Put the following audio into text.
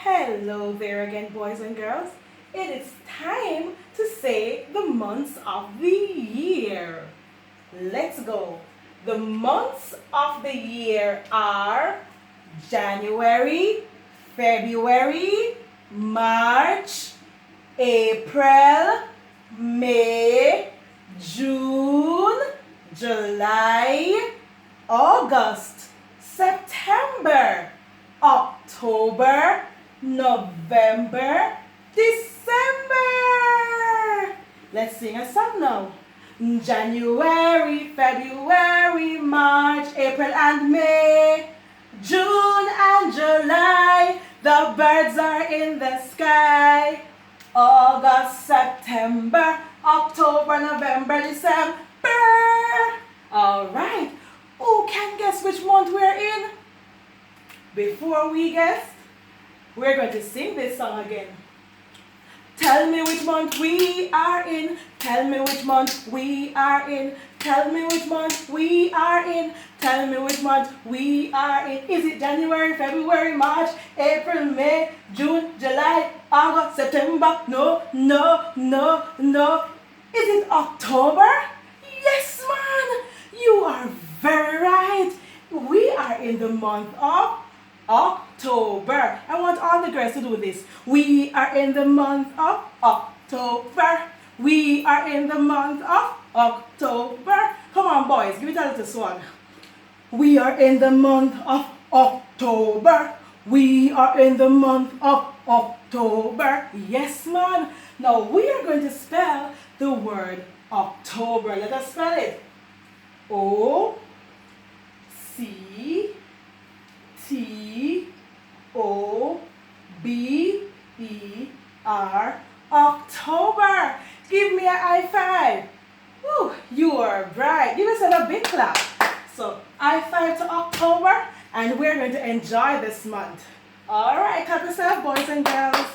Hello there again, boys and girls. It is time to say the months of the year. Let's go. The months of the year are January, February, March, April, May, June, July, August, September, October, November, December. Let's sing a song now. January, February, March, April and May, June and July, the birds are in the sky. August, September, October, November, December. All right. Who can guess which month we're in? Before we guess, we're going to sing this song again. Tell me which month we are in. Tell me which month we are in. Tell me which month we are in. Tell me which month we are in. Is it January, February, March, April, May, June, July, August, September? No, no, no, no. Is it October? Yes, man. You are very right. We are in the month of October. I want all the girls to do this. We are in the month of October. We are in the month of October. Come on, boys, give it a little swan. We are in the month of October. We are in the month of October. Yes, man. Now we are going to spell the word October. Let us spell it. O-C-T-O-B-E-R. October. Give me a high five. Woo, you are bright. Give yourself a big clap. So, high five to October, and we're going to enjoy this month. All right, clap yourself, boys and girls.